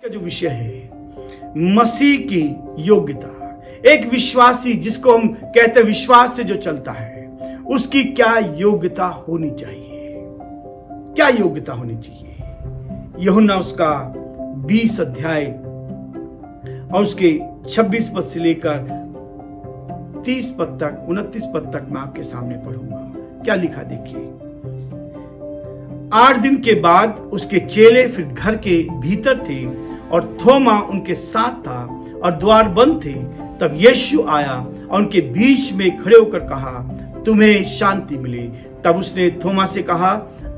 का जो विषय है मसीह की योग्यता, एक विश्वासी जिसको हम कहते हैं विश्वास से जो चलता है उसकी क्या योग्यता होनी चाहिए, क्या योग्यता होनी चाहिए। यूहन्ना उसका 20 अध्याय और उसके 26 पद से लेकर 30 पद तक 29 पद तक मैं आपके सामने पढ़ूंगा। क्या लिखा देखिए। 8 दिन के बाद उसके चेले फिर घर के भीतर थे और थोमा उनके साथ था और द्वार बंद थे। तब यीशु आया और उनके बीच में खड़े होकर कहा, तुम्हें शांति मिले। तब उसने थोमा से कहा,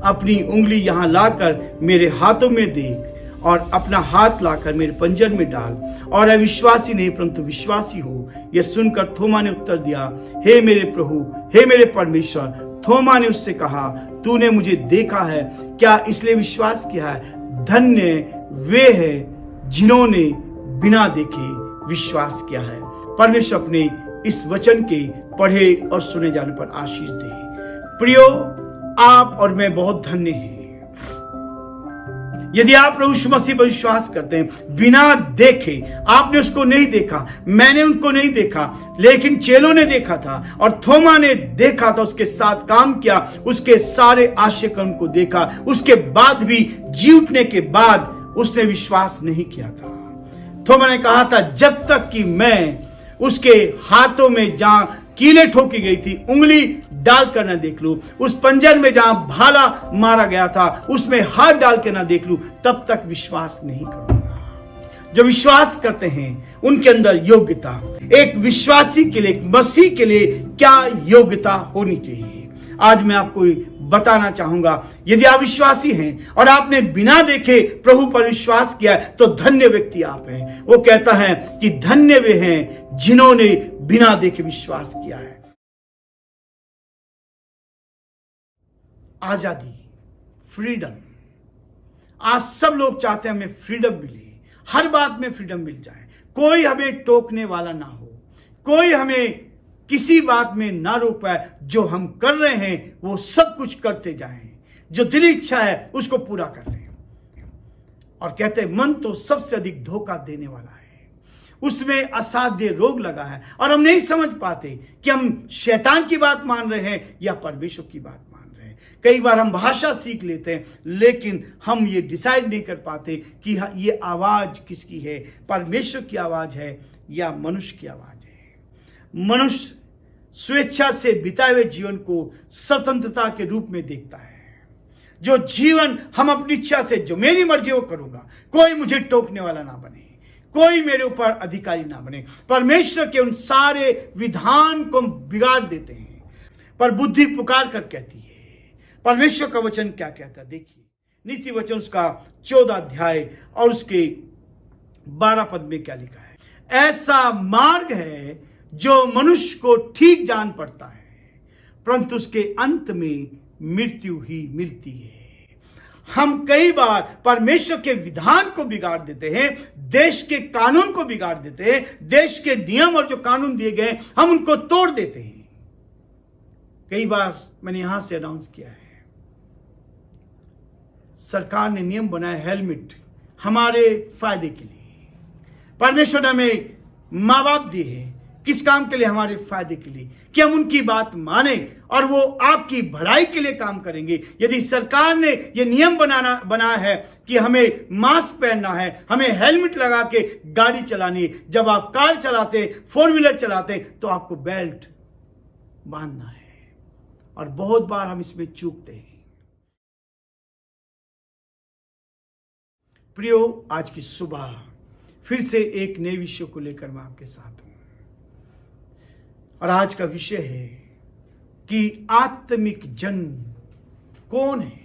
अपनी उंगली यहां लाकर मेरे हाथों में देख और अपना हाथ लाकर मेरे पंजर में डाल और अविश्वासी नहीं परंतु विश्वासी हो। यह सुनकर थोमा ने उत्तर दिया, हे मेरे प्रभु, हे मेरे परमेश्वर। थोमा ने उससे कहा, तूने मुझे देखा है, क्या इसलिए विश्वास किया है? धन्य वे हैं जिन्होंने बिना देखे विश्वास किया है। परमेश्वर अपने इस वचन के पढ़े और सुने जाने पर आशीष दे। प्रियो, आप और मैं बहुत धन्य हैं यदि आप प्रभु यीशु मसीह पर विश्वास करते हैं बिना देखे। आपने उसको नहीं देखा, मैंने उनको नहीं देखा, लेकिन चेलों ने देखा था और थोमा ने देखा था, उसके साथ काम किया, उसके सारे आशय कर्म को देखा। उसके बाद भी जी उठने के बाद उसने विश्वास नहीं किया था। थोमा ने कहा था, जब तक कि मैं उसके हाथों में जहां कीले ठोकी गई थी उंगली डालकर ना देख लूं, उस पंजर में जहां भाला मारा गया था उसमें हाथ डाल के ना देख लूं, तब तक विश्वास नहीं करूंगा। जो विश्वास करते हैं उनके अंदर योग्यता, एक विश्वासी के लिए, एक मसीह के लिए क्या योग्यता होनी चाहिए, आज मैं आपको बताना चाहूंगा। यदि आप विश्वासी हैं और आपने बिना देखे प्रभु पर विश्वास किया तो धन्य व्यक्ति आप हैं। वो कहता है कि धन्य वे हैं जिन्होंने बिना देखे विश्वास किया है। आजादी, फ्रीडम, आज सब लोग चाहते हैं हमें फ्रीडम मिले, हर बात में फ्रीडम मिल जाए, कोई हमें टोकने वाला ना हो, कोई हमें किसी बात में ना रोक पाए। जो हम कर रहे हैं वो सब कुछ करते जाएं, जो दिल इच्छा है उसको पूरा कर लें। और कहते हैं मन तो सबसे अधिक धोखा देने वाला है, उसमें असाध्य रोग लगा है और हम नहीं समझ पाते कि हम शैतान की बात मान रहे हैं या परमेश्वर की बात मान रहे हैं। कई बार हम भाषा सीख लेते हैं लेकिन हम ये डिसाइड नहीं कर पाते कि ये आवाज किसकी है, परमेश्वर की आवाज है या मनुष्य की आवाज है। मनुष्य स्वेच्छा से बिताए हुए जीवन को स्वतंत्रता के रूप में देखता है। जो जीवन हम अपनी इच्छा से, जो मेरी मर्जी वो करूंगा, कोई मुझे टोकने वाला ना बने, कोई मेरे ऊपर अधिकारी ना बने। परमेश्वर के उन सारे विधान को बिगाड़ देते हैं। पर बुद्धि पुकार कर कहती है, परमेश्वर का वचन क्या कहता है देखिए। नीति वचन उसका 14 अध्याय और उसके 12 पद में क्या लिखा है। ऐसा मार्ग है जो मनुष्य को ठीक जान पड़ता है परंतु उसके अंत में मृत्यु ही मिलती है। हम कई बार परमेश्वर के विधान को बिगाड़ देते हैं, देश के कानून को बिगाड़ देते हैं, देश के नियम और जो कानून दिए गए हम उनको तोड़ देते हैं। कई बार मैंने यहां से अनाउंस किया है, सरकार ने नियम बनाया हेलमेट हमारे फायदे के लिए। परमेश्वर ने हमें मां बाप दिए हैं, किस काम के लिए? हमारे फायदे के लिए, कि हम उनकी बात माने और वो आपकी भलाई के लिए काम करेंगे। यदि सरकार ने ये नियम बनाया है कि हमें मास्क पहनना है, हमें हेलमेट लगा के गाड़ी चलानी है, जब आप कार चलाते, 4 व्हीलर चलाते तो आपको बेल्ट बांधना है। और बहुत बार हम इसमें चूकते हैं। प्रियो, आज की सुबह फिर से एक नए विषय को लेकर मैं आपके साथ हूं और आज का विषय है कि आत्मिक जन कौन है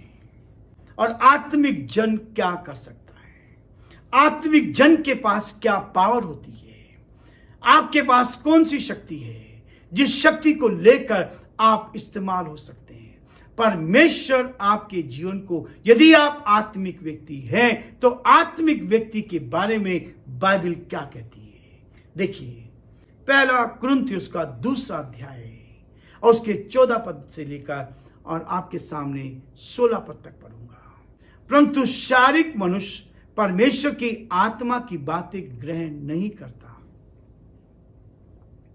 और आत्मिक जन क्या कर सकता है। आत्मिक जन के पास क्या पावर होती है, आपके पास कौन सी शक्ति है जिस शक्ति को लेकर आप इस्तेमाल हो सकते हैं। परमेश्वर आपके जीवन को, यदि आप आत्मिक व्यक्ति हैं तो आत्मिक व्यक्ति के बारे में बाइबल क्या कहती है देखिए। पहला कुरिन्थियों का 2 अध्याय और उसके 14 पद से लेकर और आपके सामने 16 पद तक पढ़ूंगा। परंतु शारीरिक मनुष्य परमेश्वर की आत्मा की बातें ग्रहण नहीं करता,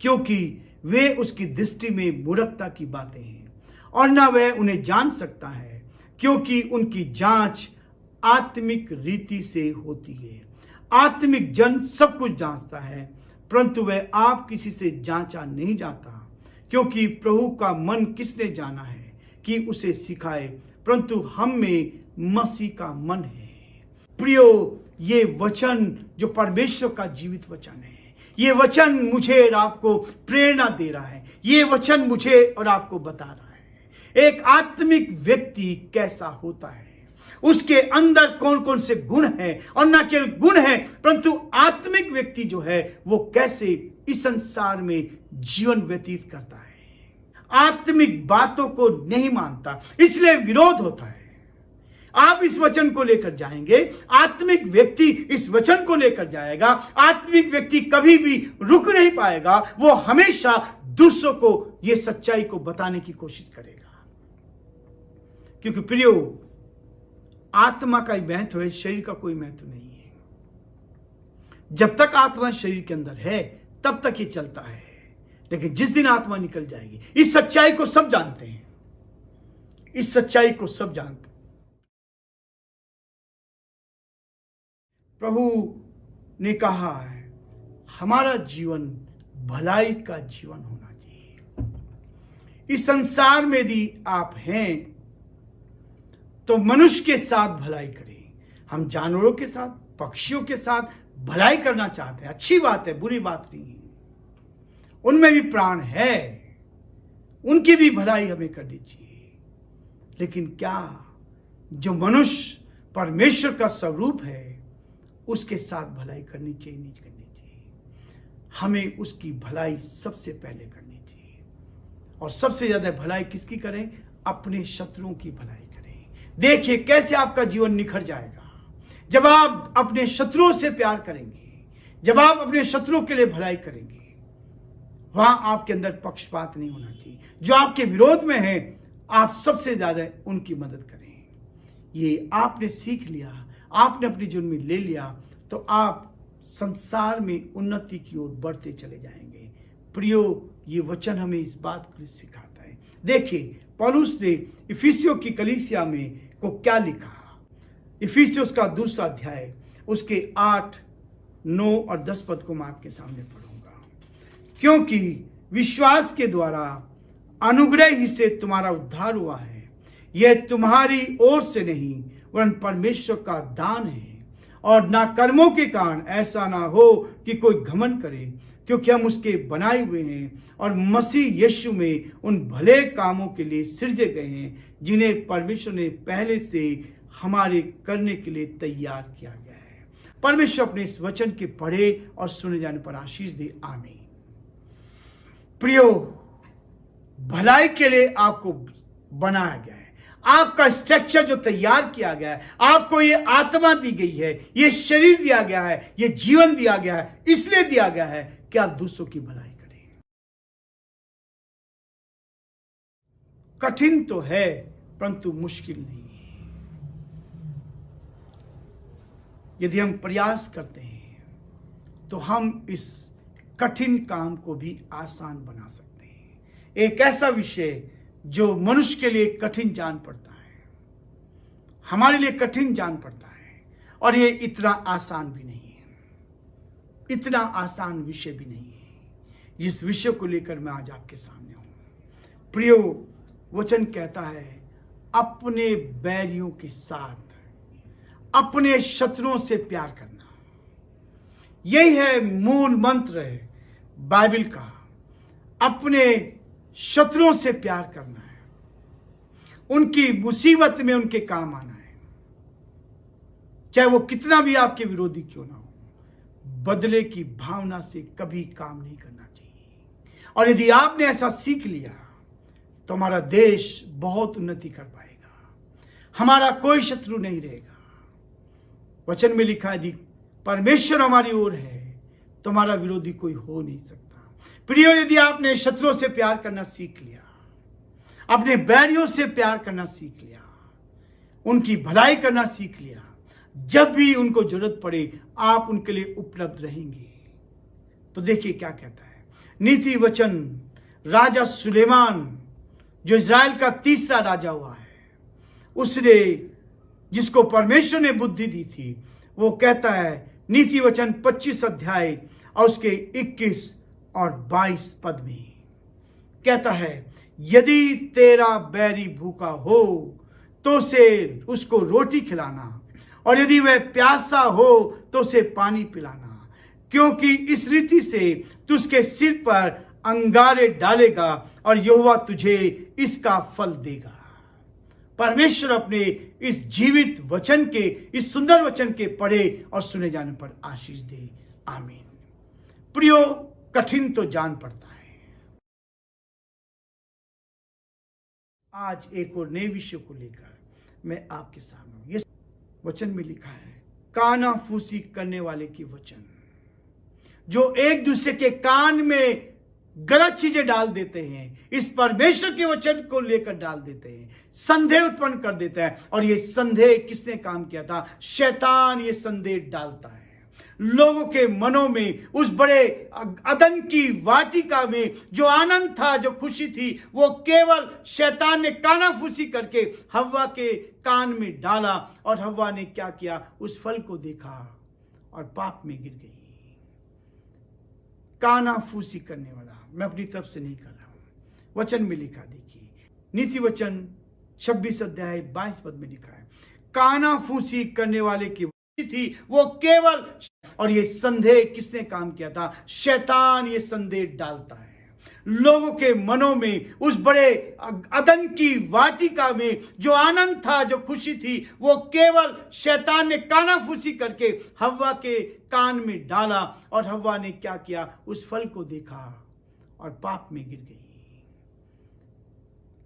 क्योंकि वे उसकी दृष्टि में मूर्खता की बातें हैं, और न वह उन्हें जान सकता है, क्योंकि उनकी जांच आत्मिक रीति से होती है। आत्मिक जन सब कुछ जांचता है, परंतु वह आप किसी से जांचा नहीं जाता, क्योंकि प्रभु का मन किसने जाना है कि उसे सिखाए, परंतु हम में मसीह का मन है। प्रियो, ये वचन जो परमेश्वर का जीवित वचन है, ये वचन मुझे और आपको प्रेरणा दे रहा है। ये वचन मुझे और आपको बता रहा है एक आत्मिक व्यक्ति कैसा होता है, उसके अंदर कौन कौन से गुण हैं, और न केवल गुण हैं परंतु आत्मिक व्यक्ति जो है वो कैसे इस संसार में जीवन व्यतीत करता है। आत्मिक बातों को नहीं मानता, इसलिए विरोध होता है। आप इस वचन को लेकर जाएंगे, आत्मिक व्यक्ति इस वचन को लेकर जाएगा, आत्मिक व्यक्ति कभी भी रुक नहीं पाएगा, वो हमेशा दूसरों को ये सच्चाई को बताने की कोशिश करेगा। क्योंकि प्रियो, आत्मा का ही महत्व है, शरीर का कोई महत्व नहीं है। जब तक आत्मा शरीर के अंदर है तब तक ये चलता है, लेकिन जिस दिन आत्मा निकल जाएगी, इस सच्चाई को सब जानते हैं, इस सच्चाई को सब जानते हैं। प्रभु ने कहा है हमारा जीवन भलाई का जीवन होना चाहिए। इस संसार में यदि आप हैं तो मनुष्य के साथ भलाई करें। हम जानवरों के साथ, पक्षियों के साथ भलाई करना चाहते हैं, अच्छी बात है, बुरी बात नहीं है। उनमें भी प्राण है, उनकी भी भलाई हमें करनी चाहिए। लेकिन क्या जो मनुष्य परमेश्वर का स्वरूप है उसके साथ भलाई करनी चाहिए, नहीं करनी चाहिए? हमें उसकी भलाई सबसे पहले करनी चाहिए। और सबसे ज्यादा भलाई किसकी करें? अपने शत्रुओं की भलाई करें। देखिए कैसे आपका जीवन निखर जाएगा जब आप अपने शत्रुओं से प्यार करेंगे, जब आप अपने शत्रुओं के लिए भलाई करेंगे। वहां आपके अंदर पक्षपात नहीं होना चाहिए। जो आपके विरोध में है, आप सबसे ज्यादा उनकी मदद करें। ये आपने सीख लिया, आपने अपने जीवन में ले लिया, तो आप संसार में उन्नति की ओर बढ़ते चले जाएंगे। प्रियो, ये वचन हमें इस बात को सिखाता है। देखिए पौलुस ने इफिसियों की कलीसिया में को क्या लिखा। इफिसियों का 2 अध्याय उसके 8, 9 और 10 पद को मैं आपके सामने पढ़ूंगा। क्योंकि विश्वास के द्वारा अनुग्रह ही से तुम्हारा उद्धार हुआ है, यह तुम्हारी ओर से नहीं वरन परमेश्वर का दान है, और ना कर्मों के कारण, ऐसा ना हो कि कोई घमंड करे, क्योंकि हम उसके बनाए हुए हैं और मसीह यीशु में उन भले कामों के लिए सृजे गए हैं जिन्हें परमेश्वर ने पहले से हमारे करने के लिए तैयार किया गया है। परमेश्वर अपने इस वचन के पढ़े और सुने जाने पर आशीष दे। आमीन। प्रियो, भलाई के लिए आपको बनाया गया है। आपका स्ट्रक्चर जो तैयार किया गया है, आपको ये आत्मा दी गई है, ये शरीर दिया गया है, ये जीवन दिया गया है, इसलिए दिया गया है कि आप दूसरों की भलाई करें। कठिन तो है परंतु मुश्किल नहीं है। यदि हम प्रयास करते हैं तो हम इस कठिन काम को भी आसान बना सकते हैं। एक ऐसा विषय जो मनुष्य के लिए कठिन जान पड़ता है, हमारे लिए कठिन जान पड़ता है, और ये इतना आसान भी नहीं है, इतना आसान विषय भी नहीं है, जिस विषय को लेकर मैं आज आपके सामने हूं। प्रियो, वचन कहता है अपने बैरियों के साथ अपने शत्रुओं से प्यार करना। यही है मूल मंत्र है बाइबल का। अपने शत्रुओं से प्यार करना है, उनकी मुसीबत में उनके काम आना है, चाहे वो कितना भी आपके विरोधी क्यों ना हो। बदले की भावना से कभी काम नहीं करना चाहिए। और यदि आपने ऐसा सीख लिया तो हमारा देश बहुत उन्नति कर पाएगा, हमारा कोई शत्रु नहीं रहेगा। वचन में लिखा है यदि परमेश्वर हमारी ओर है तो हमारा विरोधी कोई हो नहीं सकता। प्रियो, यदि आपने शत्रुओं से प्यार करना सीख लिया, अपने बैरियों से प्यार करना सीख लिया, उनकी भलाई करना सीख लिया, जब भी उनको जरूरत पड़े आप उनके लिए उपलब्ध रहेंगे। तो देखिए क्या कहता है नीति वचन। राजा सुलेमान जो इज़राइल का तीसरा राजा हुआ है, उसने जिसको परमेश्वर ने बुद्धि दी थी, वो कहता है नीति वचन 25 अध्याय और उसके 21 और 22 पद में कहता है, यदि तेरा बैरी भूखा हो तो उसे उसको रोटी खिलाना, और यदि वह प्यासा हो तो उसे पानी पिलाना, क्योंकि इस रीति से तू उसके सिर पर अंगारे डालेगा और यहोवा तुझे इसका फल देगा। परमेश्वर अपने इस जीवित वचन के, इस सुंदर वचन के पढ़े और सुने जाने पर आशीष दे। आमीन। प्रियो, कठिन तो जान पड़ता है। आज एक और नए विषय को लेकर मैं आपके सामने हूं। ये वचन में लिखा है कानाफूसी करने वाले की वचन, जो एक दूसरे के कान में गलत चीजें डाल देते हैं, इस परमेश्वर के वचन को लेकर डाल देते हैं, संदेह उत्पन्न कर देता है। और ये संदेह किसने काम किया था? शैतान ये संदेह डालता है लोगों के मनों में। उस बड़े अदन की वाटिका में जो आनंद था, जो खुशी थी, वो केवल शैतान ने कानाफूसी करके हव्वा के कान में डाला, और हव्वा ने क्या किया? उस फल को देखा और पाप में गिर गई। कानाफूसी करने वाला मैं अपनी तरफ से नहीं कर रहा हूं, वचन में लिखा। देखिए नीति वचन 26 अध्याय 22 पद में लिखा है, कानाफूसी करने वाले की थी वो केवल, और ये संदेह किसने काम किया था? शैतान ये संदेह डालता है लोगों के मनों में। उस बड़े अदन की वाटिका में जो आनंद था, जो खुशी थी, वो केवल शैतान ने कानाफूसी करके हव्वा के कान में डाला, और हव्वा ने क्या किया? उस फल को देखा और पाप में गिर गई।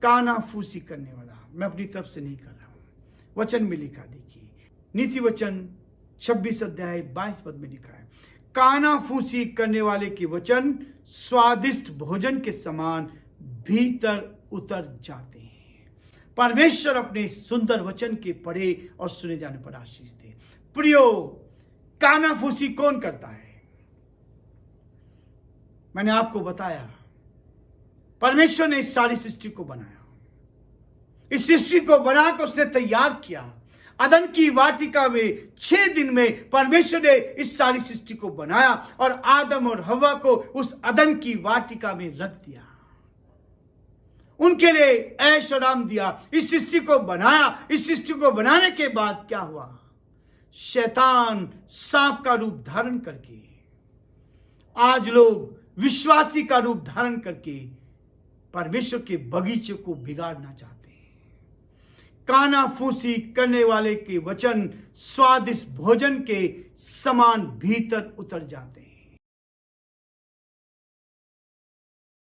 कानाफूसी करने वाला मैं अपनी तरफ से नहीं कर रहा हूं, वचन में लिखा। देखिए नीति वचन 26 अध्याय 22 पद में लिखा है, कानाफूसी करने वाले की वचन स्वादिष्ट भोजन के समान भीतर उतर जाते हैं। परमेश्वर अपने सुंदर वचन के पढ़े और सुने जाने पर आशीष दे। प्रियो, कानाफूसी कौन करता है? मैंने आपको बताया, परमेश्वर ने इस सारी सृष्टि को बनाया। इस सृष्टि को बनाकर उसने तैयार किया। अदन की वाटिका में 6 दिन में परमेश्वर ने इस सारी सृष्टि को बनाया, और आदम और हव्वा को उस अदन की वाटिका में रख दिया। उनके लिए ऐश और आराम दिया, इस सृष्टि को बनाया। इस सृष्टि को बनाने के बाद क्या हुआ? शैतान सांप का रूप धारण करके, आज लोग विश्वासी का रूप धारण करके परमेश्वर के बगीचे को बिगाड़ना चाहते हैं। कानाफूसी करने वाले के वचन स्वादिष्ट भोजन के समान भीतर उतर जाते हैं।